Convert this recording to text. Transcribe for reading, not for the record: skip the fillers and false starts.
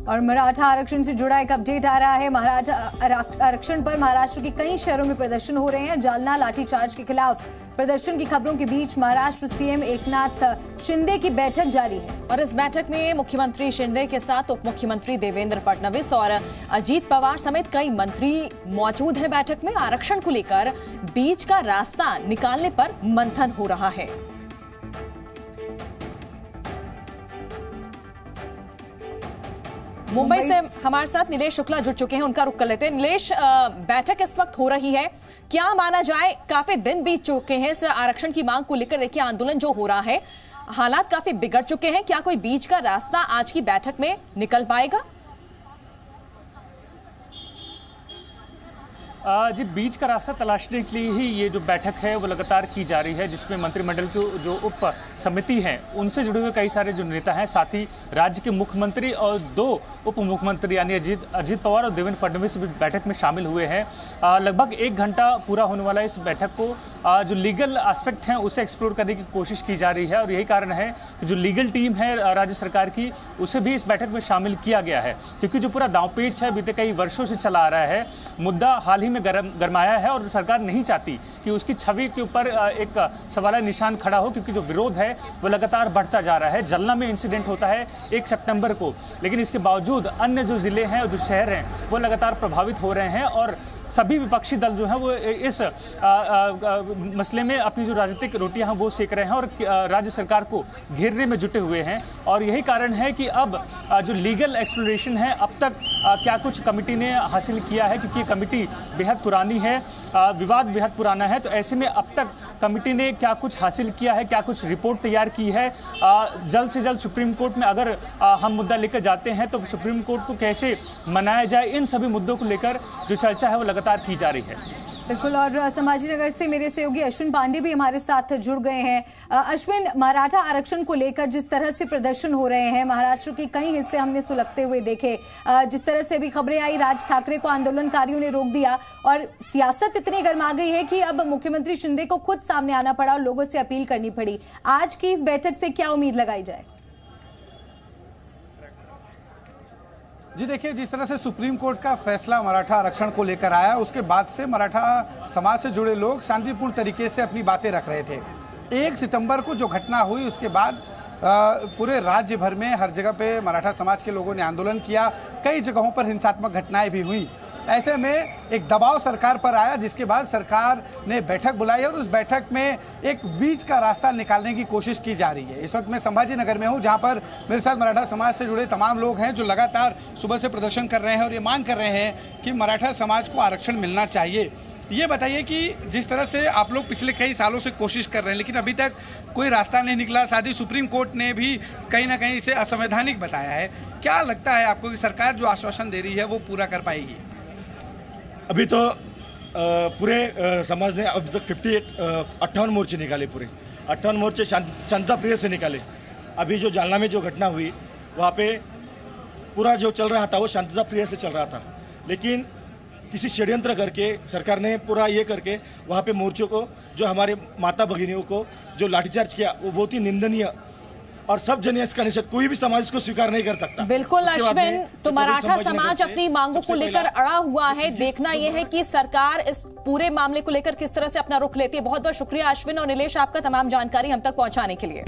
और मराठा आरक्षण से जुड़ा एक अपडेट आ रहा है। मराठा आरक्षण पर महाराष्ट्र के कई शहरों में प्रदर्शन हो रहे हैं। जालना लाठीचार्ज के खिलाफ प्रदर्शन की खबरों के बीच महाराष्ट्र सीएम एकनाथ शिंदे की बैठक जारी है और इस बैठक में मुख्यमंत्री शिंदे के साथ उप मुख्यमंत्री देवेंद्र फडणवीस और अजीत पवार समेत कई मंत्री मौजूद हैं। बैठक में आरक्षण को लेकर बीच का रास्ता निकालने पर मंथन हो रहा है। मुंबई से हमारे साथ नीलेश शुक्ला जुड़ चुके हैं, उनका रुख कर लेते हैं। नीलेश, बैठक इस वक्त हो रही है, क्या माना जाए काफी दिन बीत चुके हैं इस आरक्षण की मांग को लेकर। देखिए, आंदोलन जो हो रहा है, हालात काफी बिगड़ चुके हैं, क्या कोई बीच का रास्ता आज की बैठक में निकल पाएगा? जी, बीच का रास्ता तलाशने के लिए ही ये जो बैठक है वो लगातार की जा रही है, जिसमें मंत्रिमंडल की जो उप समिति है उनसे जुड़े हुए कई सारे जो नेता हैं, साथ ही राज्य के मुख्यमंत्री और 2 उप मुख्यमंत्री यानी अजीत पवार और देवेंद्र फडणवीस भी बैठक में शामिल हुए हैं। लगभग 1 घंटा पूरा होने वाला इस बैठक को जो लीगल एस्पेक्ट हैं उसे एक्सप्लोर करने की कोशिश की जा रही है और यही कारण है कि जो लीगल टीम है राज्य सरकार की, उसे भी इस बैठक में शामिल किया गया है, क्योंकि जो पूरा दांवपेच है बीते कई वर्षों से चला आ रहा है, मुद्दा हाल ही में गरमाया है और सरकार नहीं चाहती कि उसकी छवि के ऊपर एक सवाल निशान खड़ा हो, क्योंकि जो विरोध है वो लगातार बढ़ता जा रहा है। जलना में इंसिडेंट होता है 1 सितंबर को, लेकिन इसके बावजूद अन्य जो जिले हैं और जो शहर हैं वो लगातार प्रभावित हो रहे हैं और सभी विपक्षी दल जो हैं वो इस मसले में अपनी जो राजनीतिक रोटियां हैं वो सेक रहे हैं और राज्य सरकार को घेरने में जुटे हुए हैं। और यही कारण है कि अब जो लीगल एक्सप्लोरेशन है, अब तक क्या कुछ कमेटी ने हासिल किया है, क्योंकि कमेटी बेहद पुरानी है, विवाद बेहद पुराना है, तो ऐसे में अब तक कमेटी ने क्या कुछ हासिल किया है, क्या कुछ रिपोर्ट तैयार की है, जल्द से जल्द सुप्रीम कोर्ट में अगर हम मुद्दा लेकर जाते हैं तो सुप्रीम कोर्ट को कैसे मनाया जाए, इन सभी मुद्दों को लेकर जो चर्चा है वो लगातार की जा रही है। बिल्कुल, और संभाजीनगर से मेरे सहयोगी अश्विन पांडे भी हमारे साथ जुड़ गए हैं। अश्विन, मराठा आरक्षण को लेकर जिस तरह से प्रदर्शन हो रहे हैं, महाराष्ट्र के कई हिस्से हमने सुलगते हुए देखे, जिस तरह से अभी खबरें आई, राज ठाकरे को आंदोलनकारियों ने रोक दिया और सियासत इतनी गर्मा गई है कि अब मुख्यमंत्री शिंदे को खुद सामने आना पड़ा और लोगों से अपील करनी पड़ी। आज की इस बैठक से क्या उम्मीद लगाई जाए? जी देखिए, जिस तरह से सुप्रीम कोर्ट का फैसला मराठा आरक्षण को लेकर आया, उसके बाद से मराठा समाज से जुड़े लोग शांतिपूर्ण तरीके से अपनी बातें रख रहे थे। 1 सितंबर को जो घटना हुई उसके बाद पूरे राज्य भर में हर जगह पे मराठा समाज के लोगों ने आंदोलन किया, कई जगहों पर हिंसात्मक घटनाएं भी हुई। ऐसे में एक दबाव सरकार पर आया, जिसके बाद सरकार ने बैठक बुलाई और उस बैठक में एक बीच का रास्ता निकालने की कोशिश की जा रही है। इस वक्त मैं संभाजीनगर में हूं, जहां पर मेरे साथ मराठा समाज से जुड़े तमाम लोग हैं जो लगातार सुबह से प्रदर्शन कर रहे हैं और ये मांग कर रहे हैं कि मराठा समाज को आरक्षण मिलना चाहिए। ये बताइए कि जिस तरह से आप लोग पिछले कई सालों से कोशिश कर रहे हैं, लेकिन अभी तक कोई रास्ता नहीं निकला, साथ ही सुप्रीम कोर्ट ने भी कहीं ना कहीं इसे असंवैधानिक बताया है, क्या लगता है आपको कि सरकार जो आश्वासन दे रही है वो पूरा कर पाएगी? अभी तो पूरे समाज ने अब तक 58 मोर्चे निकाले, पूरे 58 मोर्चे शांतता प्रिय से निकाले। अभी जो जालना में जो घटना हुई वहाँ पे पूरा जो चल रहा था वो शांतता प्रिय से चल रहा था, लेकिन किसी षड्यंत्र करके सरकार ने पूरा ये करके वहाँ पे मोर्चों को, जो हमारे माता भगिनियों को जो लाठीचार्ज किया, वो बहुत ही निंदनीय और सब जन इसका निषेध, कोई भी समाज इसको स्वीकार नहीं कर सकता। बिल्कुल अश्विन, तो मराठा समाज अपनी मांगों को लेकर अड़ा हुआ है। देखना यह है कि सरकार इस पूरे मामले को लेकर किस तरह से अपना रुख लेती है। बहुत बहुत शुक्रिया अश्विन और नीलेश, आपका तमाम जानकारी हम तक पहुंचाने के लिए।